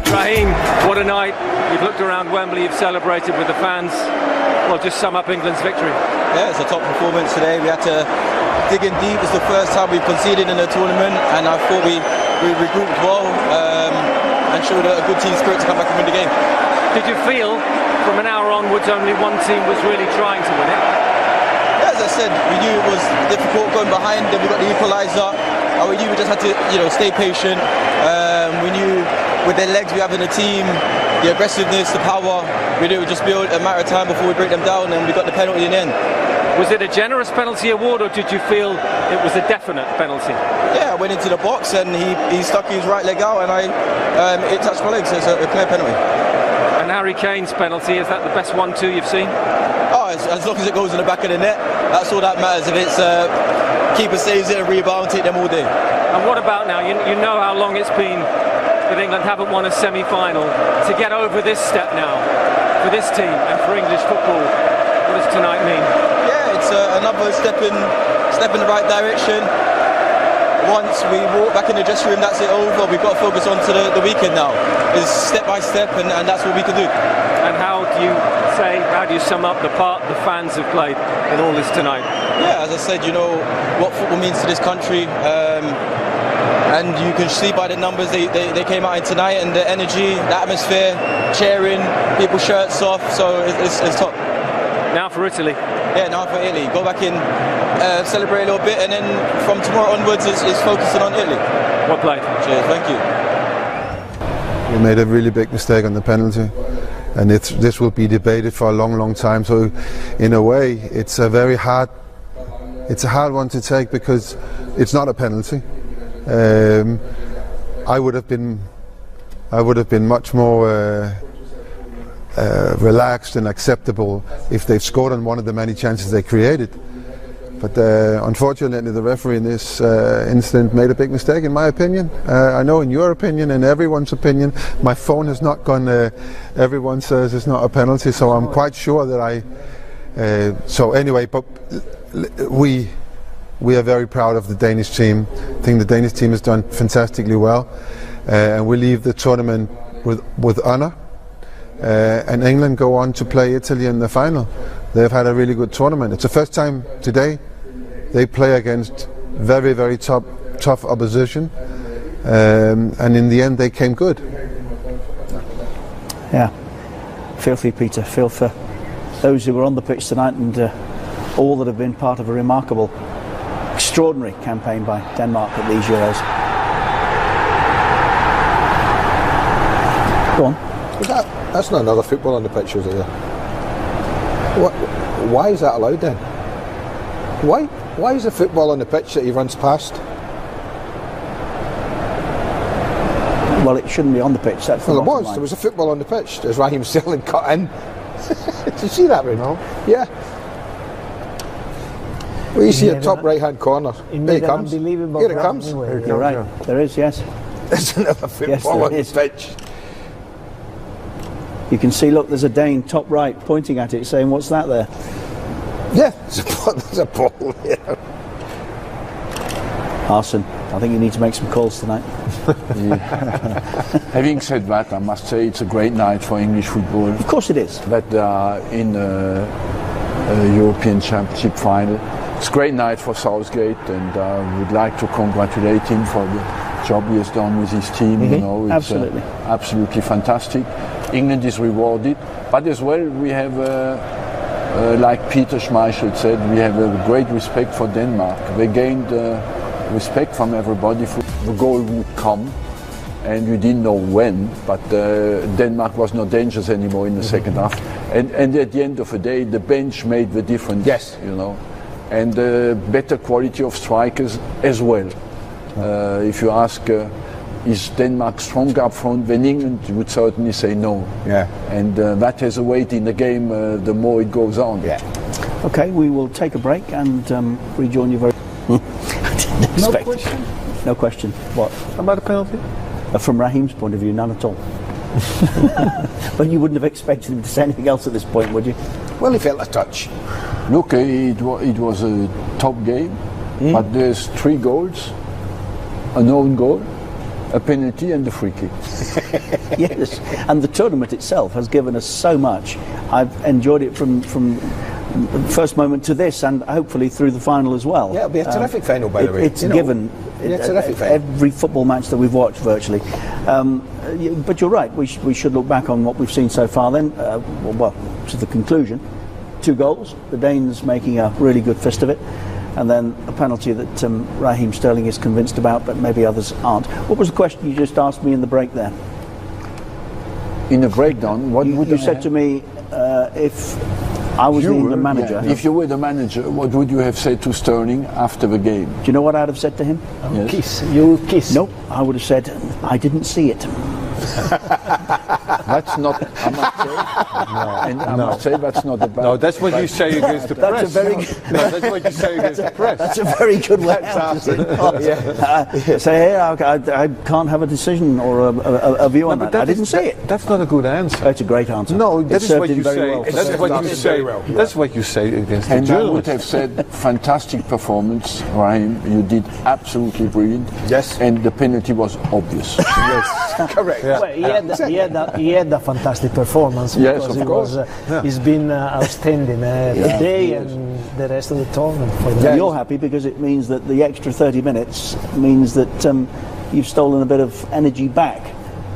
Rahim, what a night. You've looked around Wembley, you've celebrated with the fans. Well, just sum up England's victory. Yeah, it's a top performance today. We had to dig in deep. It's the first time we've conceded in a tournament, and I thought we regrouped well and showed a good team spirit to come back and win the game. Did you feel from an hour onwards only one team was really trying to win it? Yeah, as I said, we knew it was difficult going behind, then we got the equaliser, and we knew we just had to stay patient. We knew with the legs we have in the team, the aggressiveness, the power, we knew it would just be a matter of time before we break them down, and we got the penalty in the end. Was it a generous penalty award, or did you feel it was a definite penalty? Yeah, I went into the box and he stuck his right leg out, and it touched my leg, so it's a clear penalty. And Harry Kane's penalty, is that the best 1-2 you've seen? Oh, as long as it goes in the back of the net, that's all that matters. If it's keeper saves it and rebound, take them all day. And what about now? You know how long it's been that England haven't won a semi-final. To get over this step now, for this team and for English football, what does tonight mean? Yeah, it's another step in the right direction. Once we walk back in the dressing room, that's it over. We've got to focus on to the weekend now. It's step by step, and that's what we can do. And how do you sum up the part the fans have played in all this tonight? Yeah, as I said, you know what football means to this country, and you can see by the numbers they came out in tonight, and the energy, the atmosphere, cheering, people's shirts off, so it's top. Now for Italy. Yeah, now for Italy. Go back in, celebrate a little bit, and then from tomorrow onwards it's focusing on Italy. Well played. Cheers, thank you. We made a really big mistake on the penalty, and this will be debated for a long time. So in a way it's a hard one to take, because it's not a penalty. I would have been much more relaxed and acceptable if they've scored on one of the many chances they created. But unfortunately the referee in this incident made a big mistake, in my opinion. I know in your opinion and everyone's opinion, my phone has not gone, everyone says it's not a penalty, so I'm quite sure that so anyway, but we are very proud of the Danish team. I think the Danish team has done fantastically well, and we leave the tournament with honour. And England go on to play Italy in the final. They've had a really good tournament. It's the first time today they play against very tough opposition, and in the end they came good. Yeah, feel for you, Peter. Feel for those who were on the pitch tonight, and all that have been part of a remarkable, extraordinary campaign by Denmark at these Euros. Go on. That's not another football on the pitch, is it? Why is that allowed then? Why is the football on the pitch that he runs past? Well, it shouldn't be on the pitch. That's well, it was. There was a football on the pitch. There's Rahim Sterling cut in. Did you see that, Ray? No. Yeah. Well, you see a top right-hand corner. There he comes. Here it comes. You're right. There is, yes. There's another football on the pitch. You can see, look, there's a Dane top right pointing at it saying, what's that there? Yeah, there's a ball there. Arsene, I think you need to make some calls tonight. Having said that, I must say it's a great night for English football. Of course it is. That they are in a European Championship final. It's a great night for Southgate, and I would like to congratulate him for the job he has done with his team. Mm-hmm. You know, it's absolutely. Absolutely fantastic. England is rewarded, but as well we have, like Peter Schmeichel said, we have a great respect for Denmark. They gained respect from everybody. The goal would come, and you didn't know when, but Denmark was not dangerous anymore in the second half. And at the end of the day, the bench made the difference. Yes, you know, and better quality of strikers as well. If you ask, is Denmark stronger up front than England? You would certainly say no. Yeah. And that has a weight in the game the more it goes on. Yeah. Okay, we will take a break and rejoin you very. I didn't expect. No question. No question. What? About a penalty? From Rahim's point of view, none at all. But you wouldn't have expected him to say anything else at this point, would you? Well, he felt a touch. Look, it was a top game, but there's 3 goals, an own goal, a penalty and a free kick. Yes, and the tournament itself has given us so much. I've enjoyed it from first moment to this, and hopefully through the final as well. Yeah, it'll be a terrific final, by the way. It's given terrific final. every football match that we've watched virtually. But you're right, we should look back on what we've seen so far then. Well, to the conclusion, 2 goals, the Danes making a really good fist of it, and then a penalty that Rahim Sterling is convinced about, but maybe others aren't. What was the question you just asked me in the break there? In a breakdown, what would you said to me, if I was the England manager. If you were the manager, what would you have said to Sterling after the game? Do you know what I'd have said to him? Yes. Kiss. You kiss. Nope. I would have said, I didn't see it. That's not, I must say, and I must say that's not a bad. No, that's what you say against the press. That's a very that's what you say against the press. That's a very good way out. Say, hey, I can't have a decision or a view on that. I didn't see it. That's not a good answer. It's a great answer. No, that is what you say. Well. That's what you say. That's what you say against the And I would journalists. have said, fantastic performance, Rahim. You did absolutely brilliant. Yes. And the penalty was obvious. Yes, correct. Well, he had a fantastic performance. Yes, because of course. He's been outstanding today and the rest of the tournament. For them. You're happy because it means that the extra 30 minutes means that you've stolen a bit of energy back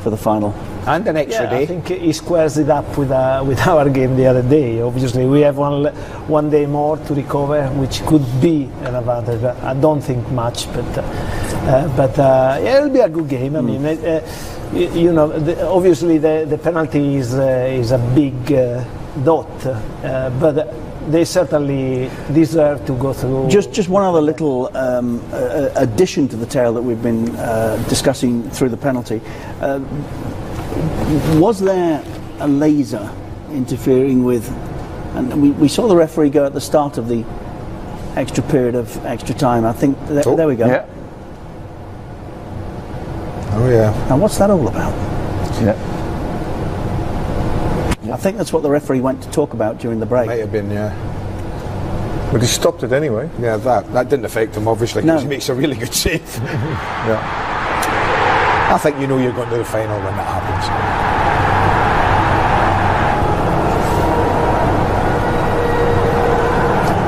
for the final. And an extra I day. think he squares it up with our game the other day. Obviously, we have one day more to recover, which could be an advantage. I don't think much, but yeah, it'll be a good game. I mean, obviously the penalty is a big dot, but they certainly deserve to go through. Just one other little addition to the tale that we've been discussing through the penalty. Was there a laser interfering with, and we saw the referee go at the start of the extra period of extra time. I think there we go. Yeah. Oh yeah. Now what's that all about? Yeah. I think that's what the referee went to talk about during the break. Might have been, yeah. But he stopped it anyway. Yeah, that didn't affect him, obviously, because he makes a really good save. Yeah. I think you know you're going to the final when that happens.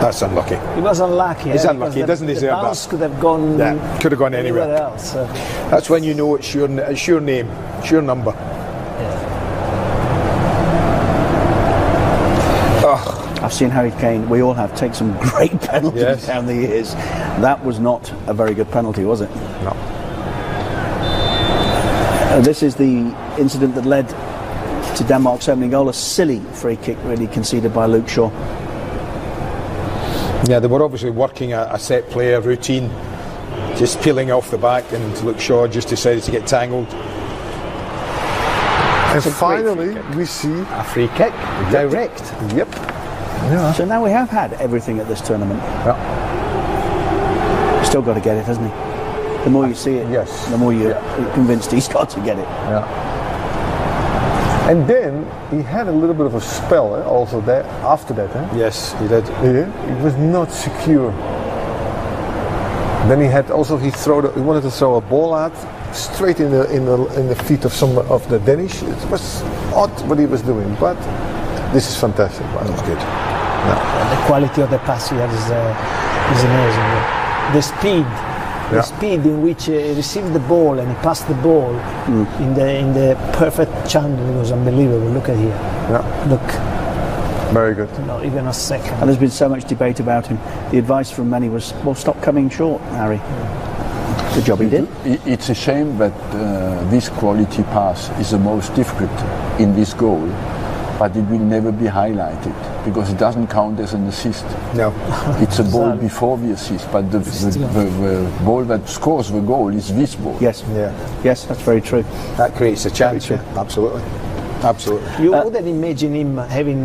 That's unlucky. He was unlucky. He's unlucky. He doesn't deserve the bounce that. could have gone. Yeah, could have gone anywhere else. That's when you know it's your name, it's your number. I've seen Harry Kane, we all have, take some great penalties down the years. That was not a very good penalty, was it? No. This is the incident that led to Denmark's opening goal, a silly free kick really conceded by Luke Shaw. Yeah, they were obviously working a set player routine, just peeling off the back, and Luke Shaw just decided to get tangled. And finally, we see A free kick, direct. Yep. Yeah. So now we have had everything at this tournament. Yeah. Still got to get it, hasn't he? The more you see it, Yes. the more you're convinced he's got to get it. Yeah. And then he had a little bit of a spell also there after that. Yes, he did. Yeah. It was not secure. Then he had also he wanted to throw a ball out straight in the feet of some of the Danish. It was odd what he was doing, but this is fantastic. That was good. The quality of the pass here is amazing. The speed in which he received the ball and he passed the ball in the perfect channel was unbelievable. Look at here. Yeah. Look. Very good. Not even a second. And there's been so much debate about him. The advice from many was, well, stop coming short, Harry. The job he did. It's a shame that this quality pass is the most difficult in this goal, but it will never be highlighted because it doesn't count as an assist. No. It's a ball before the assist, but the ball that scores the goal is this ball. Yes. Yeah. Yes, that's very true. That creates a chance. Yeah. Absolutely. Absolutely. You wouldn't imagine him having